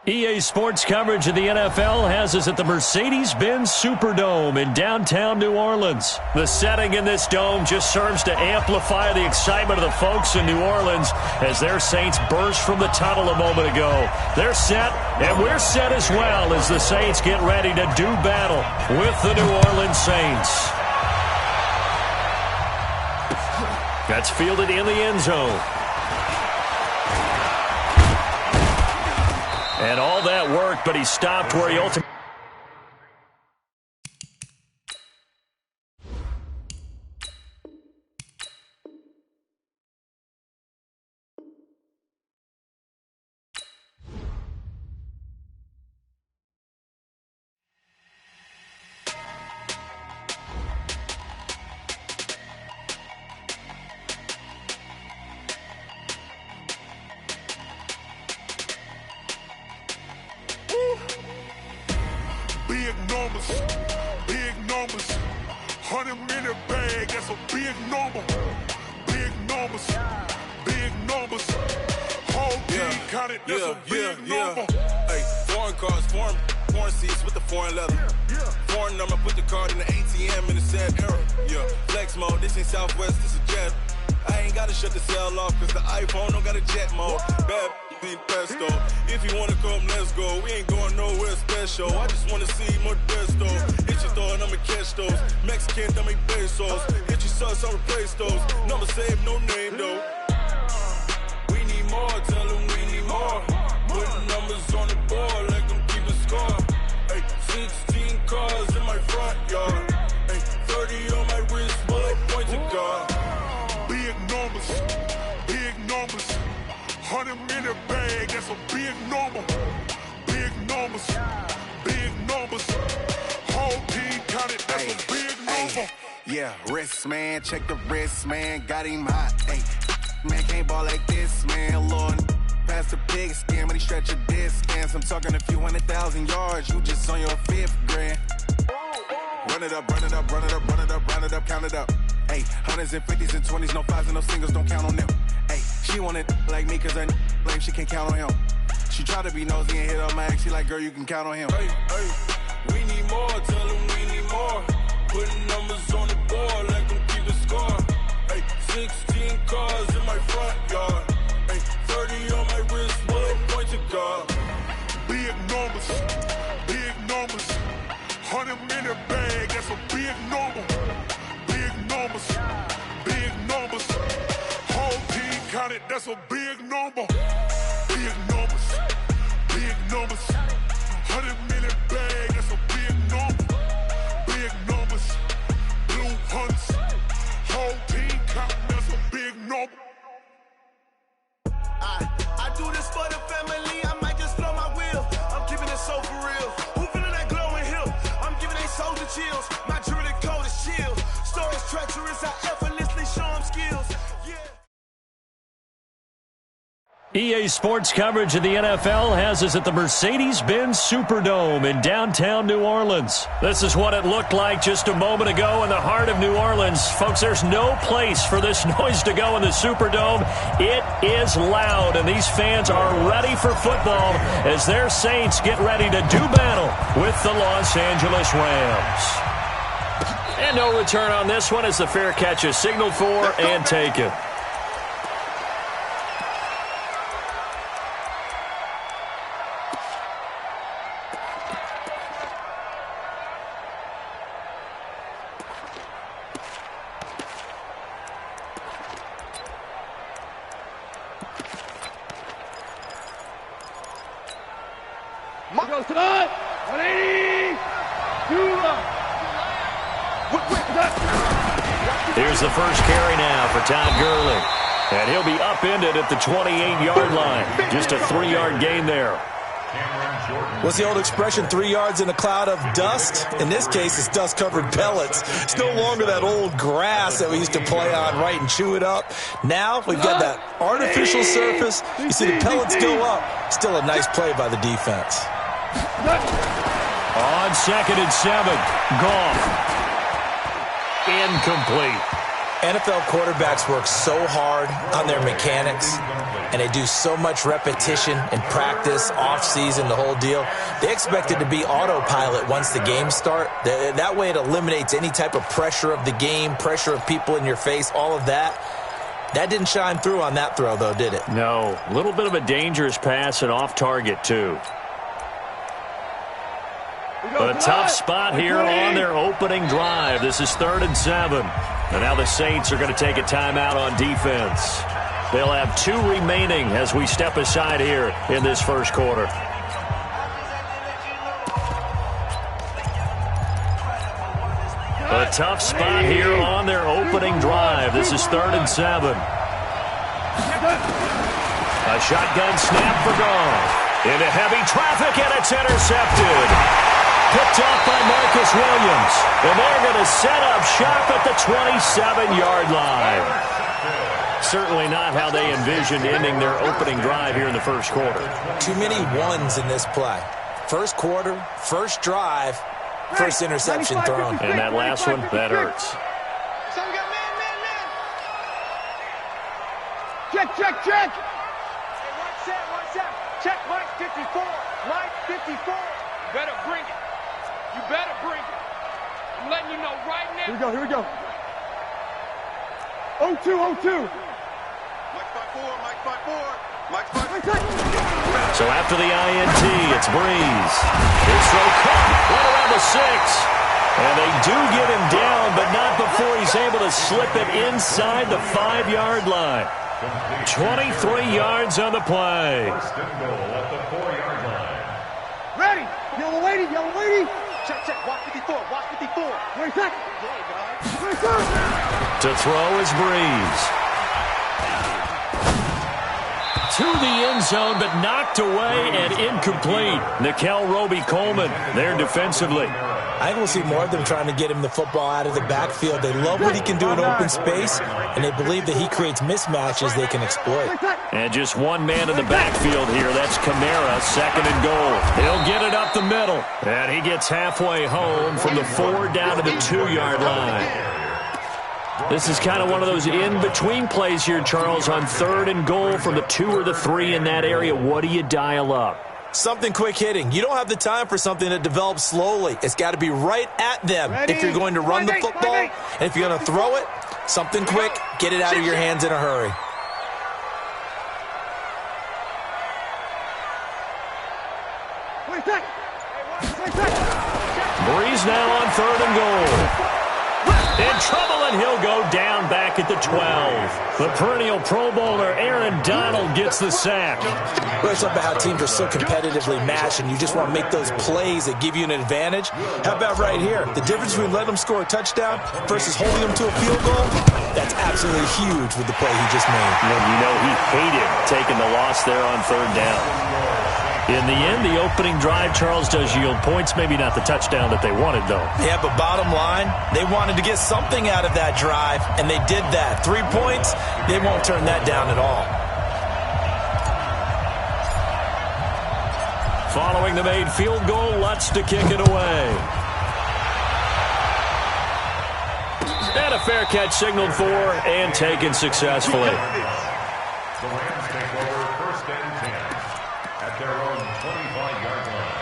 EA Sports coverage of the NFL has us at the Mercedes-Benz Superdome in downtown New Orleans. The setting in this dome just serves to amplify the excitement of the folks in New Orleans as their Saints burst from the tunnel a moment ago. They're set, and we're set as well as the Saints get ready to do battle with the New Orleans Saints. That's fielded in the end zone. And all that worked, but he stopped where he ultimately... Big numbers, 100-minute bag, that's a big number. Big numbers, whole team counted, that's a big number. Hey, foreign cars, foreign seats with the foreign leather. Foreign number, put the card in the ATM in the sad era. Yeah, flex mode, this ain't Southwest, this is jet. I ain't gotta shut the cell off, cause the iPhone don't got a jet mode. Bad pesto. If you wanna come, let's go. We ain't going nowhere special. I just wanna see more desto. Hit your thought, I'ma catch those. Mexican, dummy pesos. Hit your sus, I'll replace those. Number save, no name though. We need more, tell them we need more. Putting numbers on the board, let them keep a score. Hey, 16 cars in my front yard. Hey, 30 on my wrist, bullet point to God. Big numbers, 100-minute bag, that's a big number. Big numbers, whole team counted, that's a big number. Yeah, wrist man, check the wrist man, got him hot. Hey, man can't ball like this, man. Lord, past the pig skin when he stretch a distance. I'm talking a few 100,000 yards, you just on your 5th grand. Run it up, count it up. Hey, hundreds and 50s and 20s, no 5s and no singles, don't count on them. Hey, she want it like me cause her blame, she can't count on him. She try to be nosy and hit on my ex, she like, girl, you can count on him. Hey, we need more, tell them we need more. Putting numbers on the board, let them keep the score. Hey, 16 cars in my front yard. Hey, 30 on my wrist, bullet point to God. Big numbers, 100-minute bag, that's a big number. Big numbers, whole team counted, that's a big number. Big numbers, 100-minute bag, that's a big number. Big numbers, blue hunts, whole team counting, that's a big number. I do this for the family, I might just blow my wheel. I'm keeping it so for real. Who feeling that glowing hill? I'm giving they soldier chills. My jewelry code is chill. Stories treacherous, I effortlessly show them skills. EA Sports coverage of the NFL has us at the Mercedes-Benz Superdome in downtown New Orleans. This is what it looked like just a moment ago in the heart of New Orleans. Folks, there's no place for this noise to go in the Superdome. It is loud, and these fans are ready for football as their Saints get ready to do battle with the Los Angeles Rams. And no return on this one as the fair catch is signaled for and taken. Here's the first carry now for Todd Gurley. And he'll be upended at the 28-yard line. Just a 3-yard gain there. What's the old expression, 3 yards in a cloud of dust? In this case, it's dust-covered pellets. It's no longer that old grass that we used to play on, right, and chew it up. Now we've got that artificial surface. You see the pellets go up. Still a nice play by the defense. On 2nd and 7, Goff. Incomplete. NFL quarterbacks work so hard on their mechanics. and they do so much repetition and practice, off-season, the whole deal. They expect it to be autopilot once the games start. That way it eliminates any type of pressure of the game, pressure of people in your face, all of that. That didn't shine through on that throw, though, did it? No. A little bit of a dangerous pass and off target, too. A tough spot here on their opening drive. This is 3rd and 7. And now the Saints are going to take a timeout on defense. They'll have 2 remaining as we step aside here in this first quarter. A tough spot here on their opening drive. This is 3rd and 7. A shotgun snap for Goff. Into heavy traffic, and it's intercepted. Picked off by Marcus Williams. And they're going to set up shop at the 27-yard line. Certainly not how they envisioned ending their opening drive here in the first quarter. Too many ones in this play. First quarter, first drive, first interception thrown. And that last one, that hurts. Check. Hey, one set. Check Mike 54. Mike 54. You better bring it. You better bring it. I'm letting you know right now. Here we go. 0-2. Mike 5-4. So after the INT, it's Breeze. His throw caught right around the 6. And they do get him down, but not before he's able to slip it inside the 5-yard line. 23 yards on the play. Ready. Yellow lady. Check. Watch 54. Wait a second. To throw is Breeze. To the end zone, but knocked away and incomplete. Nickel Roby-Coleman there defensively. I think we'll see more of them trying to get him the football out of the backfield. They love what he can do in open space, and they believe that he creates mismatches they can exploit. And just one man in the backfield here. That's Kamara, 2nd and goal. He'll get it up the middle. And he gets halfway home from the 4 down to the 2-yard line. This is kind of one of those in-between plays here, Charles, on 3rd and goal from the 2 or the 3 in that area. What do you dial up? Something quick hitting. You don't have the time for something that develops slowly. It's got to be right at them if you're going to run the football. And if you're going to throw it, something quick, get it out of your hands in a hurry. Breeze now on 3rd and goal. In trouble, and he'll go down back at the 12. The perennial Pro Bowler Aaron Donald gets the sack. Well, it's about how teams are so competitively matched, and you just want to make those plays that give you an advantage. How about right here? The difference between letting them score a touchdown versus holding them to a field goal, that's absolutely huge with the play he just made. And you know he hated taking the loss there on 3rd down. In the end, the opening drive, Charles, does yield points. Maybe not the touchdown that they wanted, though. Yeah, but bottom line, they wanted to get something out of that drive, and they did that. 3 points, they won't turn that down at all. Following the made field goal, Lutz to kick it away. And a fair catch signaled for and taken successfully. The Rams take over 1st and 10 at their own 25-yard line.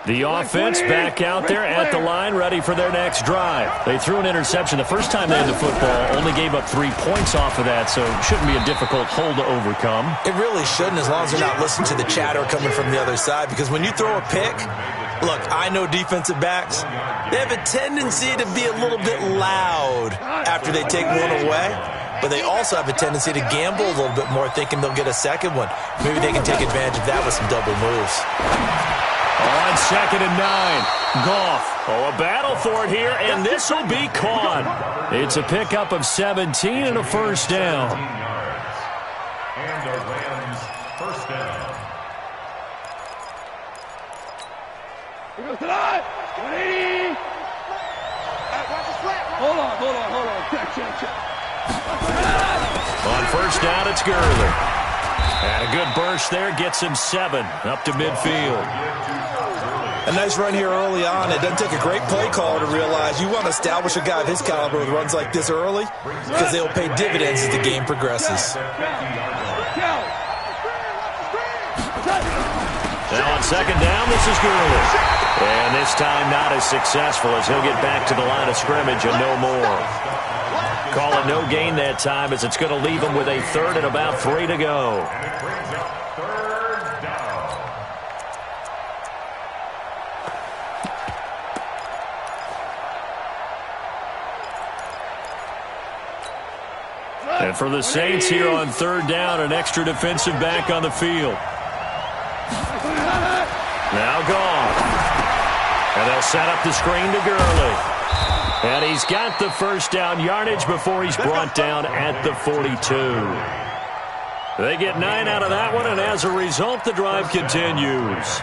The offense back out there at the line, ready for their next drive. They threw an interception the first time they had the football, only gave up 3 points off of that, so it shouldn't be a difficult hole to overcome. It really shouldn't, as long as they're not listening to the chatter coming from the other side, because when you throw a pick, look, I know defensive backs, they have a tendency to be a little bit loud after they take one away, but they also have a tendency to gamble a little bit more, thinking they'll get a second one. Maybe they can take advantage of that with some double moves. On 2nd and 9, Goff. Oh, a battle for it here, and this will be caught. It's a pickup of 17 and a first down. And the Rams first down. Here goes the line. Ready. Hold on. Check. On first down, it's Gurley. And a good burst there gets him 7 up to midfield. A nice run here early on. It doesn't take a great play caller to realize you want to establish a guy of his caliber with runs like this early because they'll pay dividends as the game progresses. Now on second down, this is Gurley. And this time not as successful as he'll get back to the line of scrimmage and no more. Call it no gain that time as it's going to leave him with a 3rd and about 3 to go. And for the Saints here on 3rd down, an extra defensive back on the field. Now gone. And they'll set up the screen to Gurley. And he's got the first down yardage before he's brought down at the 42. They get 9 out of that one, and as a result, the drive continues.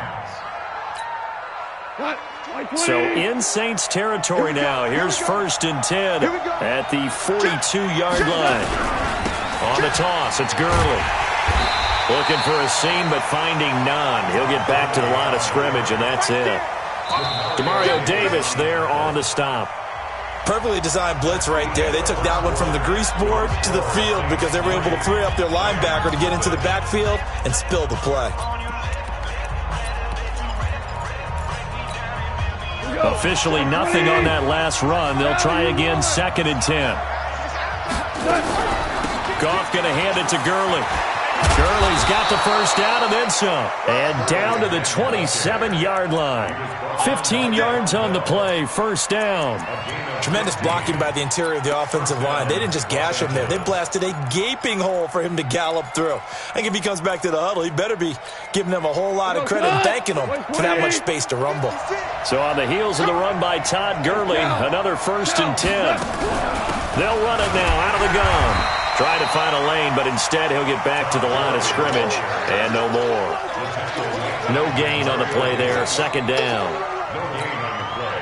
So in Saints territory now. Here's 1st and 10 at the 42-yard line. On the toss, it's Gurley. Looking for a seam, but finding none. He'll get back to the line of scrimmage, and that's it. Demario Davis there on the stop. Perfectly designed blitz right there. They took that one from the grease board to the field because they were able to free up their linebacker to get into the backfield and spill the play. Officially nothing on that last run. They'll try again, 2nd and 10. Goff going to hand it to Gurley. Gurley's got the first down and then some. And down to the 27-yard line. 15 yards on the play, 1st down. Tremendous blocking by the interior of the offensive line. They didn't just gash him there. They blasted a gaping hole for him to gallop through. I think if he comes back to the huddle, he better be giving them a whole lot of credit and thanking them for that much space to rumble. So on the heels of the run by Todd Gurley, another 1st and 10. They'll run it now out of the gun. Trying to find a lane, but instead he'll get back to the line of scrimmage and no more. No gain on the play there, 2nd down. No gain on the play.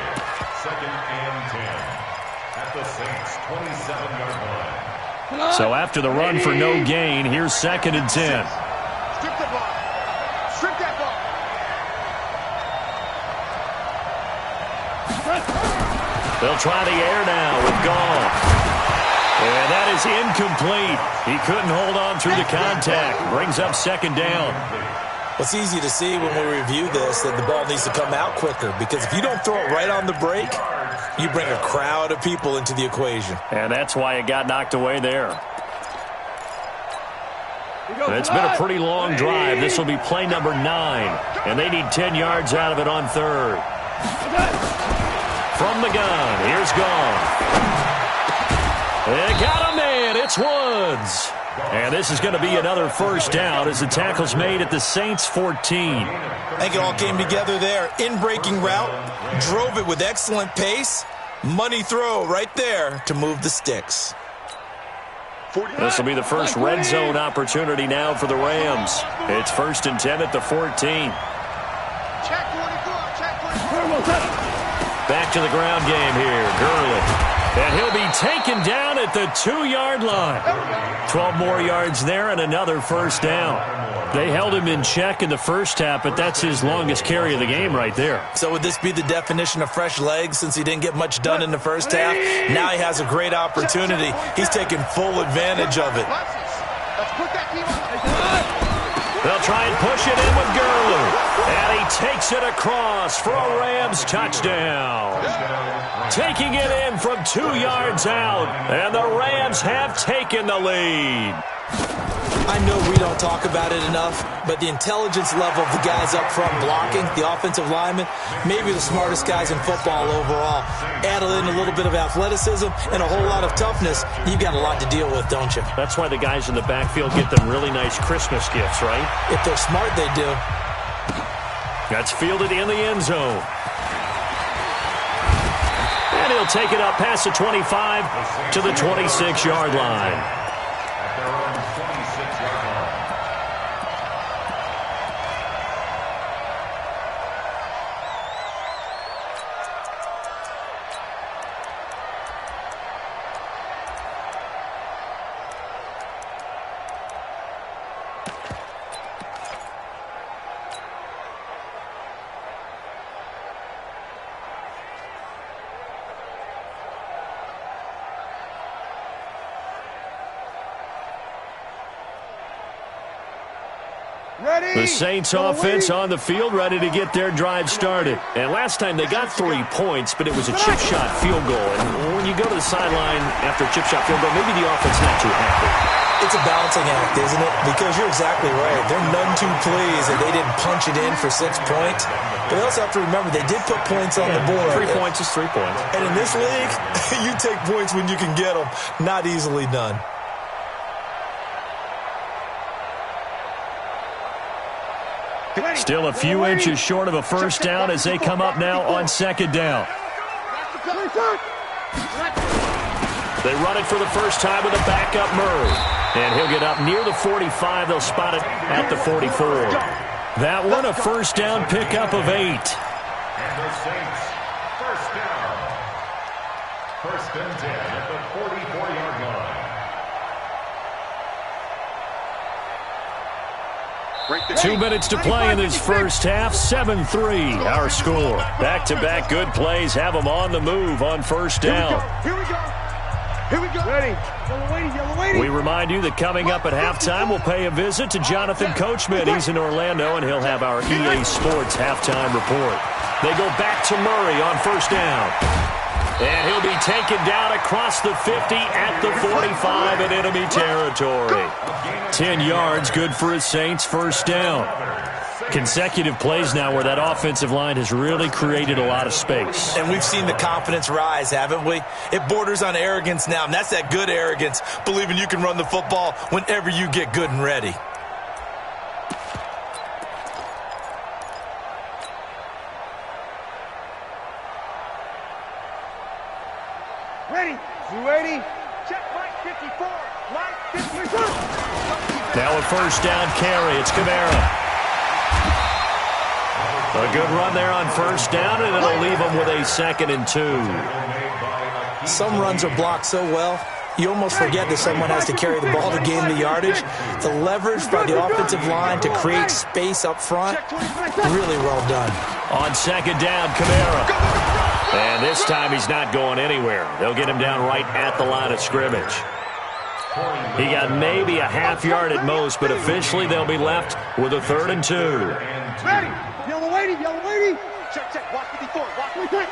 2nd and 10 at the Saints' 27-yard line. So after the run for no gain, here's 2nd and 10. Strip the ball. Strip that ball. They'll try the air now with Goff. And that is incomplete. He couldn't hold on through the contact. Brings up 2nd down. It's easy to see when we review this that the ball needs to come out quicker because if you don't throw it right on the break, you bring a crowd of people into the equation. And that's why it got knocked away there. And it's been a pretty long drive. This will be play number 9. And they need 10 yards out of it on 3rd. From the gun, here's Goff. They got a man. It's Woods. And this is going to be another 1st down as the tackle's made at the Saints' 14. I think it all came together there. In-breaking route, drove it with excellent pace. Money throw right there to move the sticks. This will be the first red zone opportunity now for the Rams. It's 1st and 10 at the 14. Check 44. Check 44. Back to the ground game here. Gurley. And he'll be taken down at the 2-yard line. 12 more yards there and another 1st down. They held him in check in the first half, but that's his longest carry of the game right there. So would this be the definition of fresh legs since he didn't get much done in the first half? Now he has a great opportunity. He's taking full advantage of it. They'll try and push it in with Gurley. And he takes it across for a Rams touchdown. Taking it in from 2 yards out. And the Rams have taken the lead. I know we don't talk about it enough, but the intelligence level of the guys up front blocking, the offensive linemen, maybe the smartest guys in football overall. Add in a little bit of athleticism and a whole lot of toughness, you've got a lot to deal with, don't you? That's why the guys in the backfield get them really nice Christmas gifts, right? If they're smart, they do. That's fielded in the end zone. And he'll take it up past the 25 to the 26-yard line. The Saints offense on the field, ready to get their drive started. And last time they got 3 points, but it was a chip shot field goal. And when you go to the sideline after a chip shot field goal, maybe the offense not too happy. It's a balancing act, isn't it? Because you're exactly right. They're none too pleased that they didn't punch it in for 6 points. But you also have to remember they did put points on the board. 3 points is 3 points. And in this league, you take points when you can get them. Not easily done. Still a few inches short of a first down as they come up now on second down. They run it for the first time with a backup Murray. And he'll get up near the 45. They'll spot it at the 44. That one a first down pickup of 8. And the Saints, first down. First and 10 at the 44-yard line. 2 minutes to play in this first half. 7-3 our score. Back-to-back good plays have them on the move on first down. Here we go. Here we go. Ready. Yellow waiting. We remind you that coming up at halftime, we'll pay a visit to Jonathan Coachman. He's in Orlando, and he'll have our EA Sports halftime report. They go back to Murray on first down. And he'll be taken down across the 50 at the 45 in enemy territory. 10 yards, good for a Saints first down. Consecutive plays now where that offensive line has really created a lot of space. And we've seen the confidence rise, haven't we? It borders on arrogance now, and that's that good arrogance, believing you can run the football whenever you get good and ready. Ready. You ready? Check Mike 54. Mike 54. Now a first down carry. It's Kamara. A good run there on first down, and it'll leave them with a 2nd and 2. Some runs are blocked so well, you almost forget that someone has to carry the ball to gain the yardage. The leverage by the offensive line to create space up front, really well done. On second down, Kamara. And this time he's not going anywhere. They'll get him down right at the line of scrimmage. He got maybe a half yard at most, but officially they'll be left with a 3rd and 2. Ready. Yellow waiting. Check. Watch 54. Watch 53.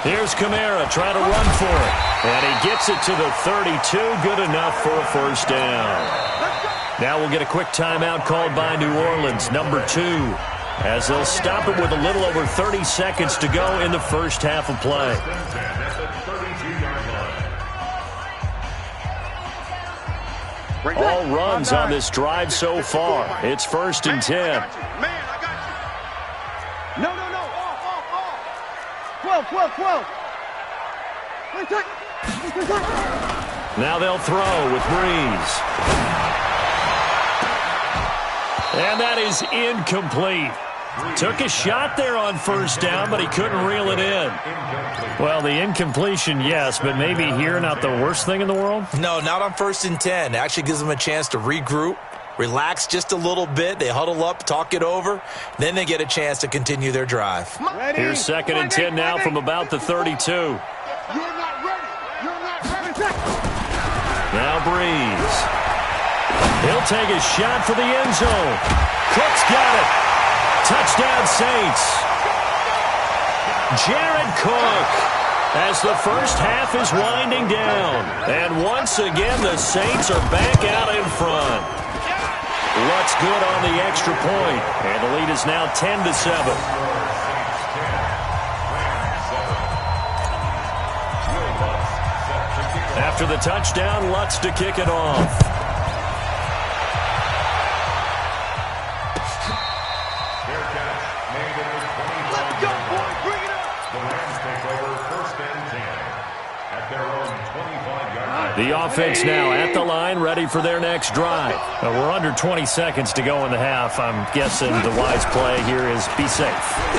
Here's Kamara trying to run for it. And he gets it to the 32. Good enough for a first down. Now we'll get a quick timeout called by New Orleans, number 2, as they'll stop it with a little over 30 seconds to go in the first half of play. All runs on this drive so far. It's 1st and 10. Man, I got you. No. Off. 12. Now they'll throw with Breeze. And that is incomplete. Took a shot there on first down, but he couldn't reel it in. Well, the incompletion, yes, but maybe here not the worst thing in the world? No, not on 1st and 10. It actually gives them a chance to regroup, relax just a little bit. They huddle up, talk it over. Then they get a chance to continue their drive. Ready. Here's 2nd and 10 now from about the 32. You're not ready. Now Breeze. He'll take a shot for the end zone. Cook's got it. Touchdown Saints. Jared Cook as the first half is winding down. And once again, the Saints are back out in front. Lutz good on the extra point. And the lead is now 10-7. After the touchdown, Lutz to kick it off. The offense now at the line, ready for their next drive. We're under 20 seconds to go in the half. I'm guessing the wise play here is be safe.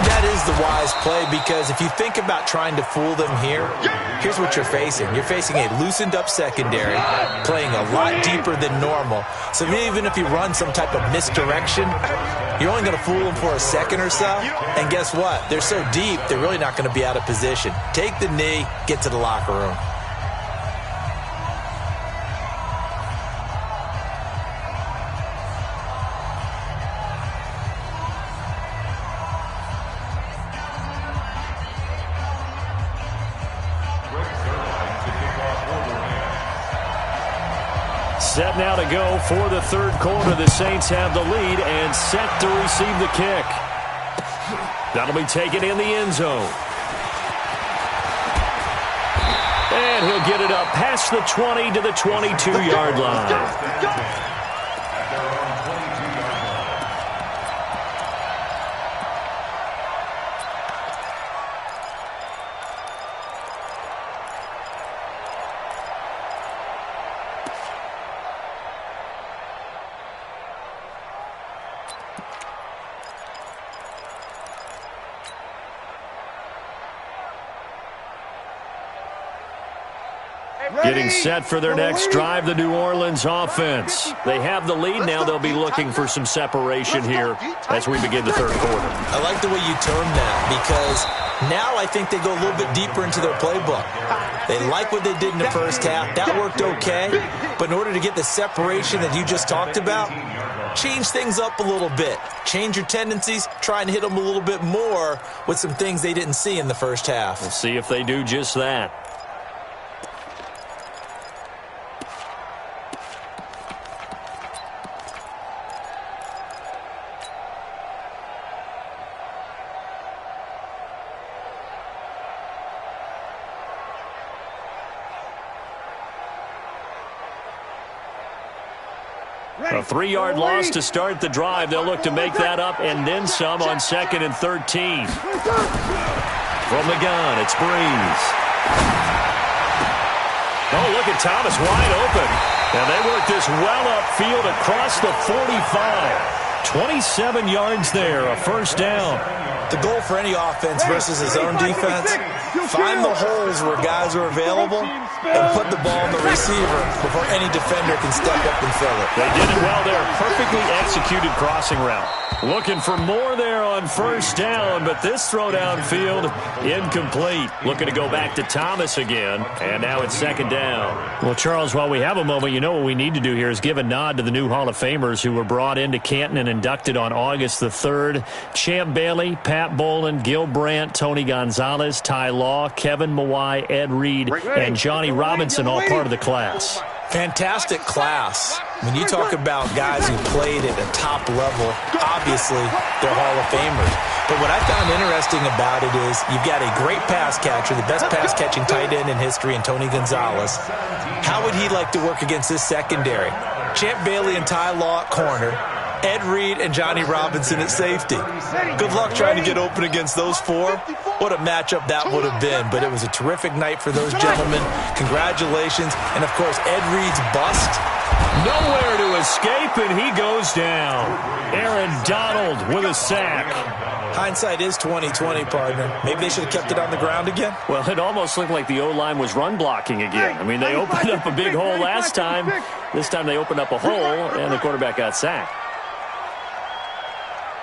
That is the wise play, because if you think about trying to fool them here, here's what you're facing. You're facing a loosened up secondary, playing a lot deeper than normal. So even if you run some type of misdirection, you're only going to fool them for a second or so. And guess what? They're so deep, they're really not going to be out of position. Take the knee, get to the locker room. Set now to go for the third quarter. The Saints have the lead and set to receive the kick. That'll be taken in the end zone. And he'll get it up past the 20 to the 22-yard line. Getting set for their next drive, the New Orleans offense. They have the lead now. They'll be looking for some separation here as we begin the third quarter. I like the way you term that because now I think they go a little bit deeper into their playbook. They like what they did in the first half. That worked okay. But in order to get the separation that you just talked about, change things up a little bit. Change your tendencies. Try and hit them a little bit more with some things they didn't see in the first half. We'll see if they do just that. A 3-yard loss to start the drive. They'll look to make that up and then some on 2nd and 13. From the gun, it's Breeze. Oh, look at Thomas wide open. And they work this well upfield across the 45. 27 yards there, a first down. The goal for any offense versus his own defense, find the holes where guys are available and put the ball on the receiver before any defender can step up and fill it. They did it well there. Perfectly executed crossing route. Looking for more there on first down, but this throw downfield incomplete. Looking to go back to Thomas again, and now it's 2nd down. Well, Charles, while we have a moment, you know what we need to do here is give a nod to the new Hall of Famers who were brought into Canton and inducted on August the 3rd. Champ Bailey, Pat Bolin, Gil Brandt, Tony Gonzalez, Ty Law, Kevin Mawai, Ed Reed, and Johnny Robinson, all part of the class. Fantastic class. When you talk about guys who played at a top level, obviously they're Hall of Famers. But what I found interesting about it is you've got a great pass catcher, the best pass-catching tight end in history, in Tony Gonzalez. How would he like to work against this secondary? Champ Bailey and Ty Law at corner, Ed Reed and Johnny Robinson at safety. Good luck trying to get open against those four. What a matchup that would have been. But it was a terrific night for those gentlemen. Congratulations. And, of course, Ed Reed's bust. Nowhere to escape, and he goes down. Aaron Donald with a sack. Hindsight is 20/20, partner. Maybe they should have kept it on the ground again. Well, it almost looked like the O-line was run blocking again. I mean, they opened up a big hole last time. This time they opened up a hole, and the quarterback got sacked.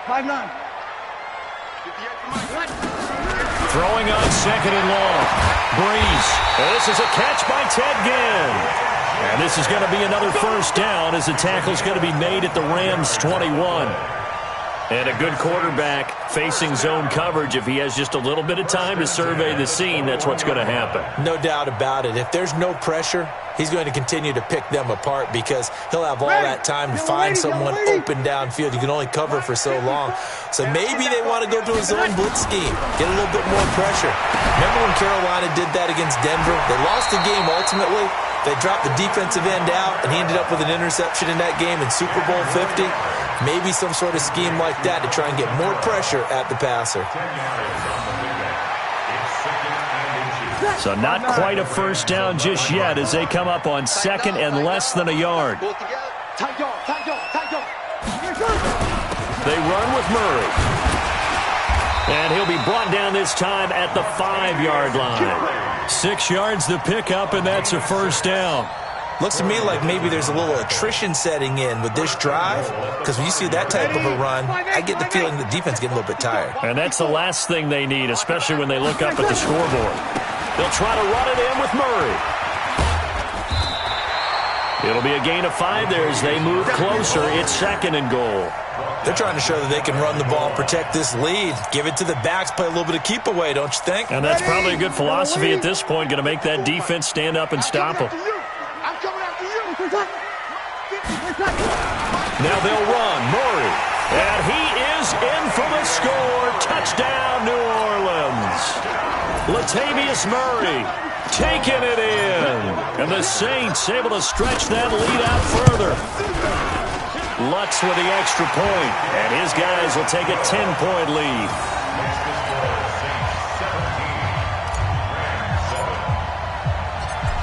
5-9. Throwing on 2nd and long. Breeze. And this is a catch by Ted Ginn. And this is going to be another first down as the tackle's going to be made at the Rams' 21. And a good quarterback facing zone coverage. If he has just a little bit of time to survey the scene, that's what's going to happen. No doubt about it. If there's no pressure, he's going to continue to pick them apart because he'll have all that time to find someone open downfield. You can only cover for so long. So maybe they want to go to a zone blitz scheme, get a little bit more pressure. Remember when Carolina did that against Denver? They lost the game ultimately. They dropped the defensive end out, and he ended up with an interception in that game in Super Bowl 50. Maybe some sort of scheme like that to try and get more pressure at the passer. So not quite a first down just yet as they come up on 2nd and less than a yard. They run with Murray. And he'll be brought down this time at the 5-yard line. 6 yards to pick up, and that's a first down. Looks to me like maybe there's a little attrition setting in with this drive, because when you see that type of a run, I get the feeling the defense getting a little bit tired. And that's the last thing they need, especially when they look up at the scoreboard. They'll try to run it in with Murray. It'll be a gain of 5 there as they move closer. It's 2nd and goal. They're trying to show that they can run the ball, protect this lead, give it to the backs, play a little bit of keep away, don't you think? And that's probably a good philosophy at this point, going to make that defense stand up and stop them. I'm coming after you. Now they'll run. Murray. And he is in for the score. Touchdown, New Orleans. Latavius Murray taking it in. And the Saints able to stretch that lead out further. Lutz with the extra point. And his guys will take a 10-point lead.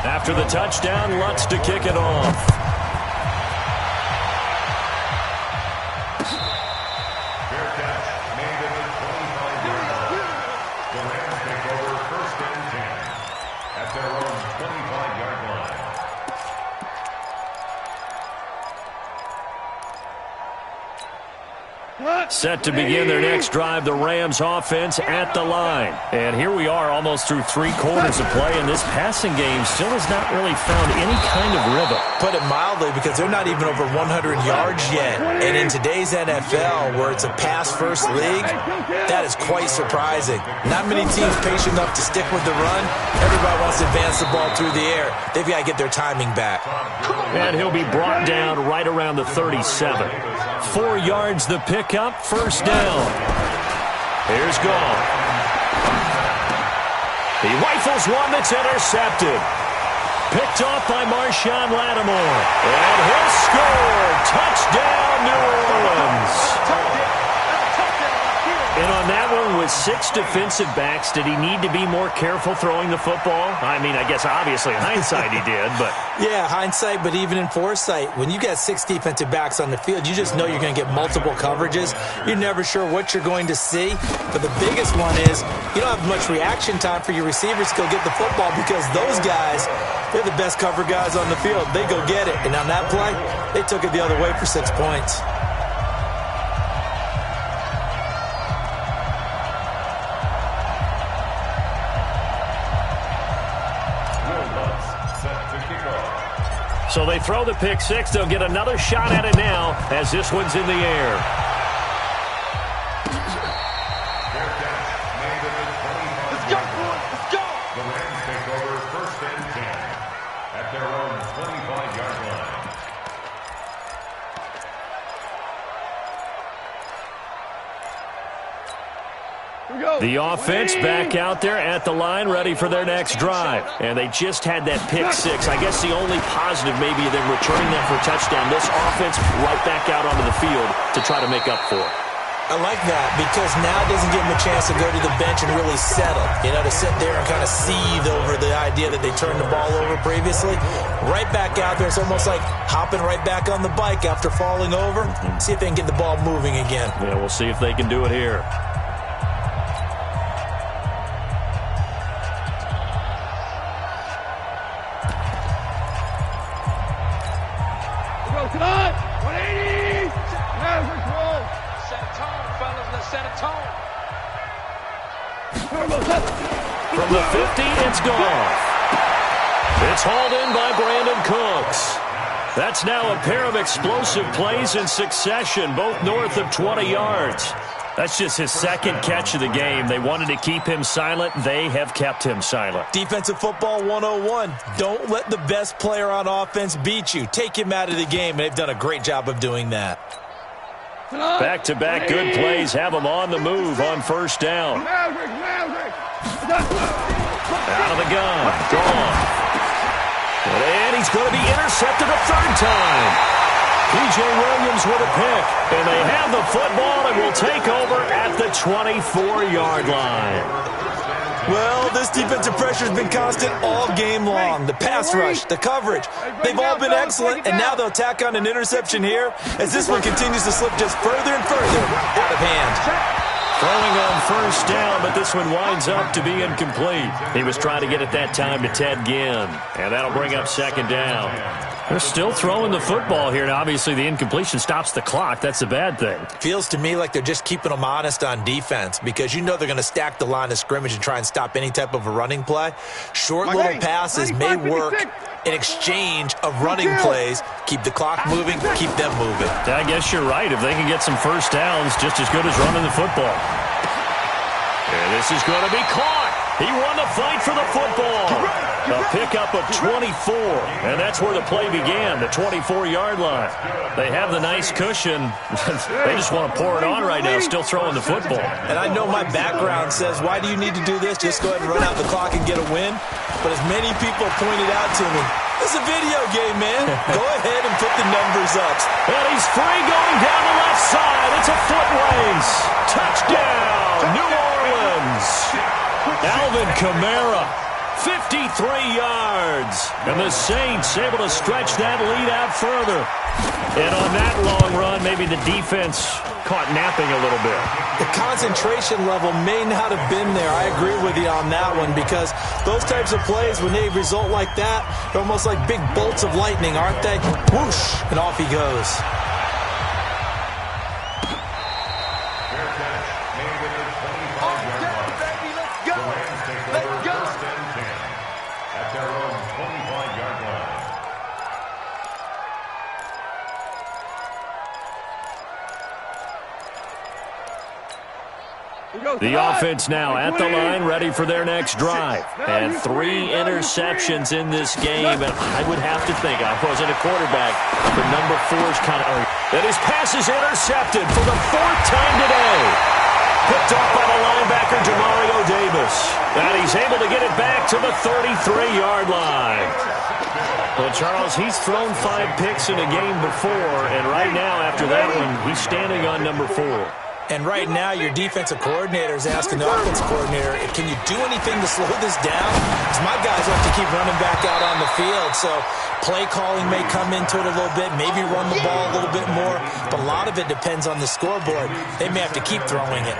After the touchdown, Lutz to kick it off. Set to begin their next drive, the Rams offense at the line. And here we are almost through 3 quarters of play, and this passing game still has not really found any kind of rhythm. Put it mildly, because they're not even over 100 yards yet. And in today's NFL, where it's a pass-first league, that is quite surprising. Not many teams patient enough to stick with the run. Everybody wants to advance the ball through the air. They've got to get their timing back. And he'll be brought down right around the 37. 4 yards the pickup, first down. Here's Goff. He rifles one that's intercepted. Picked off by Marshawn Lattimore. And he'll score. Touchdown, New Orleans. And on that one, with 6 defensive backs, did he need to be more careful throwing the football? I mean, I guess obviously hindsight he did, but... Yeah, hindsight, but even in foresight, when you got 6 defensive backs on the field, you just know you're going to get multiple coverages. You're never sure what you're going to see. But the biggest one is you don't have much reaction time for your receivers to go get the football, because those guys, they're the best cover guys on the field. They go get it. And on that play, they took it the other way for 6 points. So they throw the pick 6. They'll get another shot at it now as this one's in the air. Let's go, let's go. The Rams take over first and 10 at their own 25-yard line. The offense back out there at the line, ready for their next drive. And they just had that pick 6. I guess the only positive maybe of them returning that for a touchdown. This offense right back out onto the field to try to make up for it. I like that, because now it doesn't give them a chance to go to the bench and really settle. You know, to sit there and kind of seethe over the idea that they turned the ball over previously. Right back out there. It's almost like hopping right back on the bike after falling over. See if they can get the ball moving again. Yeah, we'll see if they can do it here. Come on, 180. Average roll. Set a tone, fellas. Let's set a tone. From the 50, it's gone. It's hauled in by Brandon Cooks. That's now a pair of explosive plays in succession, both north of 20 yards. That's just his second catch of the game. They wanted to keep him silent. They have kept him silent. Defensive football 101. Don't let the best player on offense beat you. Take him out of the game. They've done a great job of doing that. Back-to-back good plays have him on the move on first down. Out of the gun. Gone. And he's going to be intercepted a third time. P.J. Williams with a pick. And they have the football and will take over at the 24-yard line. Well, this defensive pressure has been constant all game long. The pass rush, the coverage, they've all been excellent, and now they'll tack on an interception here as this one continues to slip just further and further out of hand. Throwing on first down, but this one winds up to be incomplete. He was trying to get it that time to Ted Ginn, and that'll bring up second down. They're still throwing the football here, and obviously the incompletion stops the clock. That's a bad thing. Feels to me like they're just keeping them honest on defense, because you know they're going to stack the line of scrimmage and try and stop any type of a running play. Short little passes may work in exchange of running plays. Keep the clock moving, keep them moving. I guess you're right. If they can get some first downs, just as good as running the football. And this is going to be caught. He won the fight for the football. A pickup of 24, and that's where the play began, the 24-yard line. They have the nice cushion. They just want to pour it on right now, still throwing the football. And I know my background says, why do you need to do this? Just go ahead and run out the clock and get a win. But as many people pointed out to me, it's a video game, man. Go ahead and put the numbers up. And he's free going down the left side. It's a foot race. Touchdown, New Orleans. Alvin Kamara, 53 yards. And the Saints able to stretch that lead out further. And on that long run, maybe the defense caught napping a little bit. The concentration level may not have been there. I agree with you on that one, because those types of plays, when they result like that, they're almost like big bolts of lightning, aren't they? Whoosh, and off he goes. The offense now at the line, ready for their next drive. And 3 interceptions in this game. And I would have to think, I wasn't a quarterback, but number 4 is kind of... And his pass is intercepted for the 4th time today. Picked off by the linebacker, Demario Davis. And he's able to get it back to the 33-yard line. Well, Charles, he's thrown 5 picks in a game before. And right now, after that one, he's standing on number 4. And right now, your defensive coordinator is asking the offensive coordinator, can you do anything to slow this down? Because my guys have to keep running back out on the field. So play calling may come into it a little bit, maybe run the ball a little bit more. But a lot of it depends on the scoreboard. They may have to keep throwing it.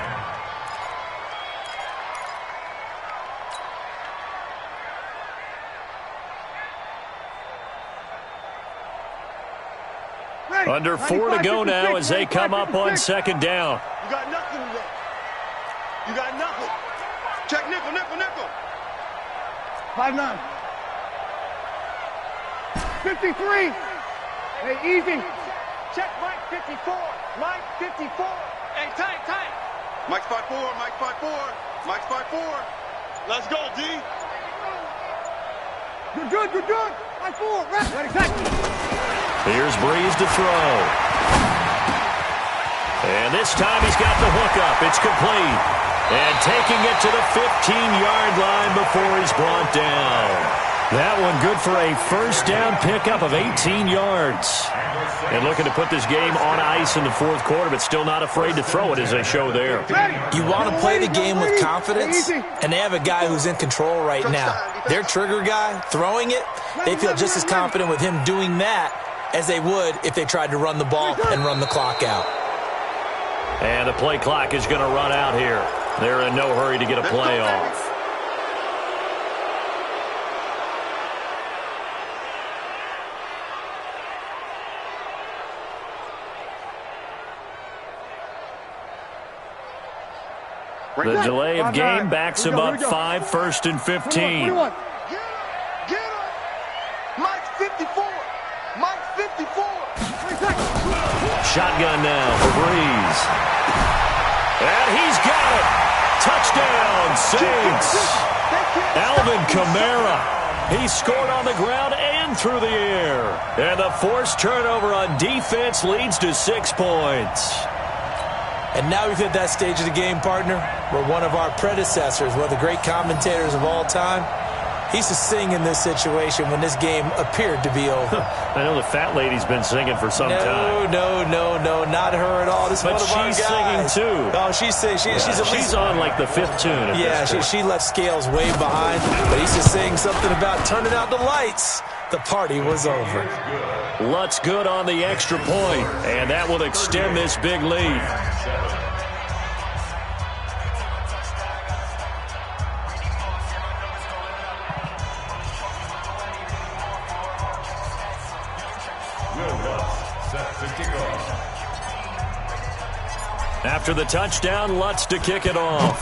Under 4 to go now as they come up on 2nd down. You got nothing today. You got nothing. Check nickel, nickel, nickel. 5-9. 53. Hey, easy. Check Mike 54. Mike 54. Hey, tight, tight. Mike's 5-4. Mike 5-4. Mike's 5-4. Let's go, D. You're good, you're good. 5-4. Right, exactly. Here's Breeze to throw. And this time he's got the hook up. It's complete. And taking it to the 15-yard line before he's brought down. That one good for a 1st down pickup of 18 yards. And looking to put this game on ice in the 4th quarter, but still not afraid to throw it as they show there. You want to play the game with confidence, and they have a guy who's in control right now. Their trigger guy, throwing it, they feel just as confident with him doing that as they would if they tried to run the ball and run the clock out. And the play clock is going to run out here. They're in no hurry to get a play off. The delay of game backs him up 5, 1st and 15. Get him. Mike 54. Mike 54. Shotgun now for Breeze. And he's got it. Touchdown, Saints. Alvin Kamara. He scored on the ground and through the air. And the forced turnover on defense leads to 6 points. And now we've hit that stage of the game, partner, where one of our predecessors, one of the great commentators of all time, he used to sing in this situation when this game appeared to be over. I know the fat lady's been singing for some time. No, not her at all. This is but one of our guys. She's singing too. Oh, she's singing. She's on like the 5th tune. Yeah, she left Scales way behind. But he used to sing something about turning out the lights. The party was over. Lutz good on the extra point, and that will extend this big lead. After the touchdown, Lutz to kick it off.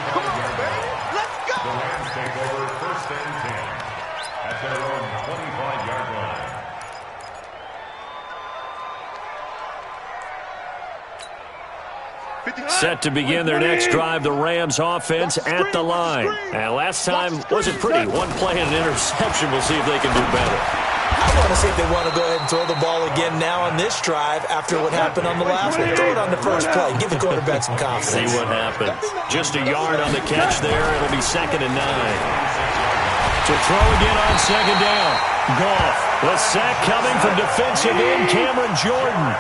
Come on, baby. Let's go. The Rams take over 1st and 10 at their own 25-yard line. Set to begin their next drive, the Rams offense at the line. And last time wasn't pretty. One play and an interception. We'll see if they can do better. I want to see if they want to go ahead and throw the ball again now on this drive after what happened on the last one. Throw it on the first play. Give the quarterback some confidence. See what happens. Just a yard on the catch there. It'll be 2nd and 9. To throw again on 2nd down. Goff. The sack coming from defensive end Cameron Jordan.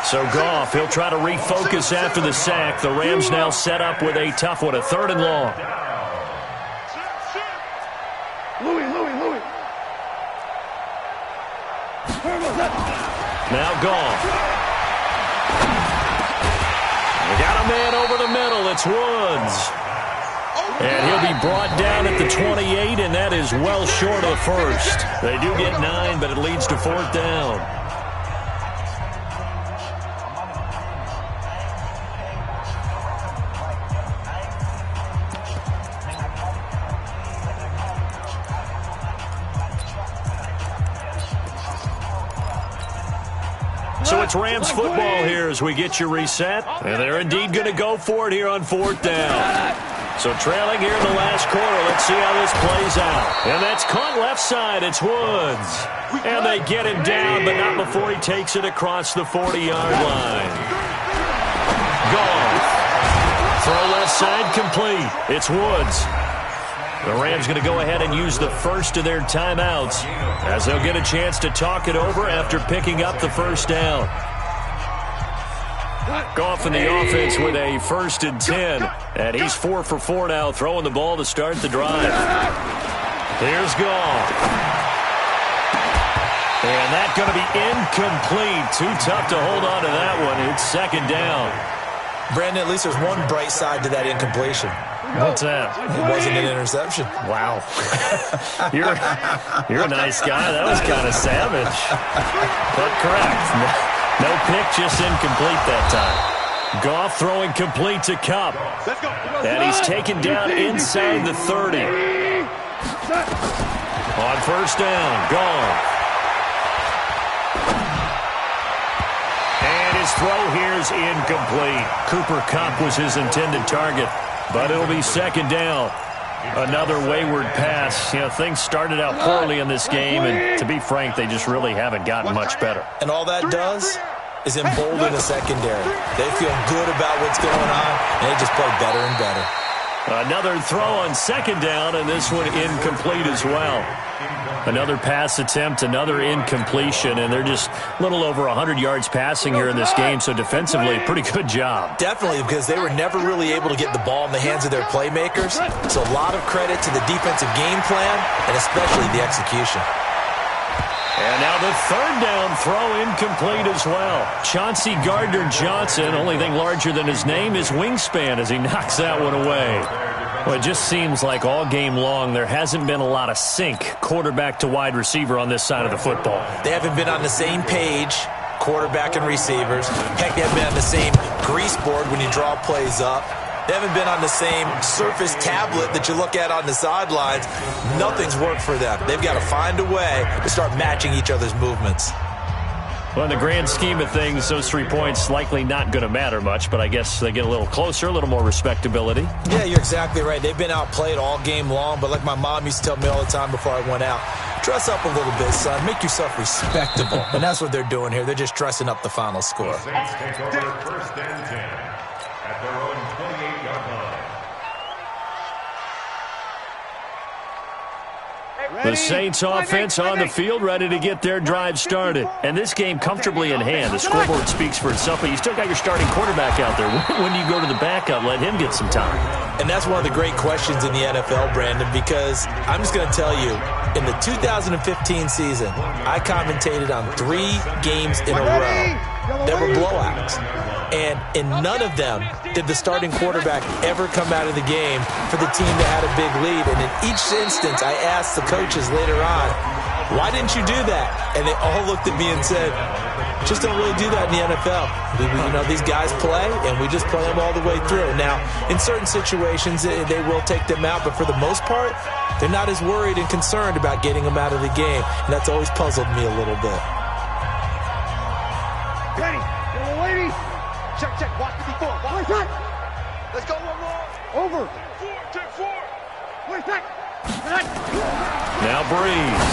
So Goff, he'll try to refocus after the sack. The Rams now set up with a tough one, a 3rd and long. Louis. Now Goff. We got a man over the middle. It's Woods. And he'll be brought down at the 28, and that is well short of the first. They do get 9, but it leads to 4th down. So it's Rams football here as we get you reset. And they're indeed going to go for it here on 4th down. So trailing here in the last quarter. Let's see how this plays out. And that's caught left side. It's Woods. And they get him down, but not before he takes it across the 40-yard line. Goff. Throw left side complete. It's Woods. The Rams going to go ahead and use the first of their timeouts as they'll get a chance to talk it over after picking up the first down. Goff in the offense with a 1st and 10. And he's 4 for 4 now, throwing the ball to start the drive. Here's Goff. And that's going to be incomplete. Too tough to hold on to that one. It's 2nd down. Brandon, at least there's one bright side to that incompletion. What's that? It wasn't an interception. Wow. You're a nice guy. That was kind of savage. But correct. No pick, just incomplete that time. Goff throwing complete to Kupp. And he's taken down inside the 30. On 1st down, Goff. And his throw here is incomplete. Cooper Kupp was his intended target. But it'll be 2nd down. Another wayward pass. You know, things started out poorly in this game, and to be frank, they just really haven't gotten much better. And all that does is embolden the secondary. They feel good about what's going on, and they just play better and better. Another throw on 2nd down, and this one incomplete as well. Another pass attempt, another incompletion, and they're just a little over 100 yards passing here in this game, so defensively, pretty good job. Definitely, because they were never really able to get the ball in the hands of their playmakers. So a lot of credit to the defensive game plan, and especially the execution. And now the 3rd down throw incomplete as well. Chauncey Gardner-Johnson, only thing larger than his name is wingspan as he knocks that one away. Well, it just seems like all game long there hasn't been a lot of sync quarterback to wide receiver on this side of the football. They haven't been on the same page, quarterback and receivers. Heck, they haven't been on the same grease board when you draw plays up. They haven't been on the same Surface tablet that you look at on the sidelines. Nothing's worked for them. They've got to find a way to start matching each other's movements. Well, in the grand scheme of things, those 3 points likely not going to matter much, but I guess they get a little closer, a little more respectability. Yeah, you're exactly right. They've been outplayed all game long, but like my mom used to tell me all the time before I went out, dress up a little bit, son. Make yourself respectable. And that's what they're doing here. They're just dressing up the final score. The Saints take over 1st and 10 at their own 28-yard line. The Saints offense on the field, ready to get their drive started. And this game comfortably in hand. The scoreboard speaks for itself, but you still got your starting quarterback out there. When do you go to the backup? Let him get some time. And that's one of the great questions in the NFL, Brandon, because I'm just going to tell you, in the 2015 season, I commentated on 3 games in a row. There were blowouts. And in none of them did the starting quarterback ever come out of the game for the team that had a big lead. And in each instance, I asked the coaches later on, why didn't you do that? And they all looked at me and said, just don't really do that in the NFL. You know, these guys play, and we just play them all the way through. Now, in certain situations, they will take them out, but for the most part, they're not as worried and concerned about getting them out of the game. And that's always puzzled me a little bit. Penny, little lady. Check, check. Watch 54. Watch that. Let's go one more. Over. Check four. Wait, check. Now Breeze.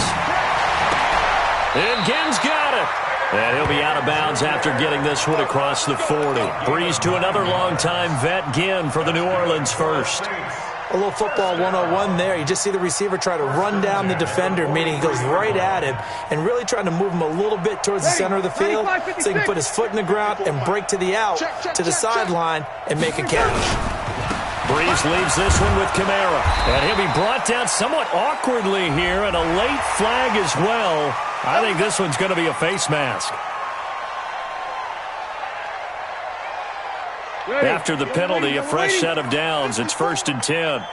And Ginn's got it. And he'll be out of bounds after getting this one across the 40. Breeze to another longtime vet, Ginn, for the New Orleans first. A little football 101 there. You just see the receiver try to run down the defender, meaning he goes right at him and really trying to move him a little bit towards the center of the field so he can put his foot in the ground and break to the out, to the sideline, and make a catch. Breeze leaves this one with Kamara. And he'll be brought down somewhat awkwardly here, and a late flag as well. I think this one's going to be a face mask. After the penalty, a fresh set of downs. It's 1st and 10.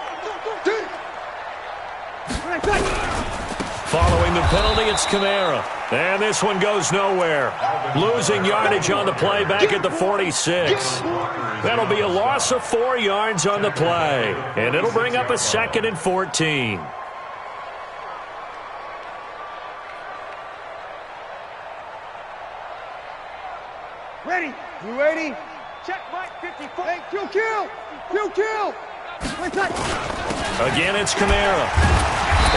Following the penalty, it's Kamara. And this one goes nowhere. Losing yardage on the play back at the 46. That'll be a loss of 4 yards on the play. And it'll bring up a 2nd and 14. Ready. You ready? Check, Mike, 54. Hey, kill. Again, it's Kamara.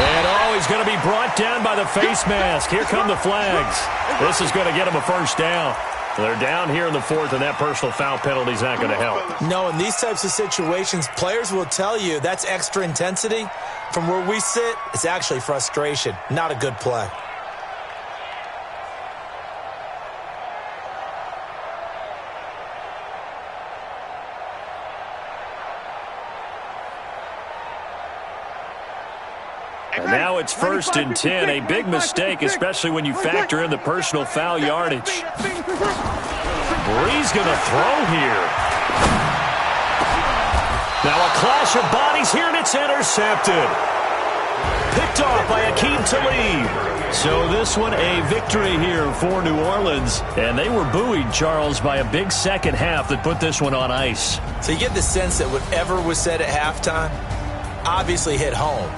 And, he's going to be brought down by the face mask. Here come the flags. This is going to get him a first down. They're down here in the 4th, and that personal foul penalty is not going to help. No, in these types of situations, players will tell you that's extra intensity. From where we sit, it's actually frustration, not a good play. And now it's 1st and 10, a big mistake, especially when you factor in the personal foul yardage. Breeze going to throw here. Now a clash of bodies here, and it's intercepted. Picked off by Akeem Talib. So this one a victory here for New Orleans. And they were buoyed, Charles, by a big second half that put this one on ice. So you get the sense that whatever was said at halftime obviously hit home.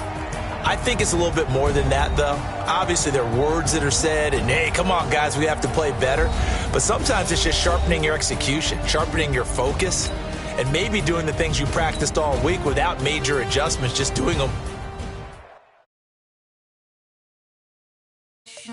I think it's a little bit more than that, though. Obviously, there are words that are said, and, hey, come on, guys, we have to play better. But sometimes it's just sharpening your execution, sharpening your focus, and maybe doing the things you practiced all week without major adjustments, just doing them. She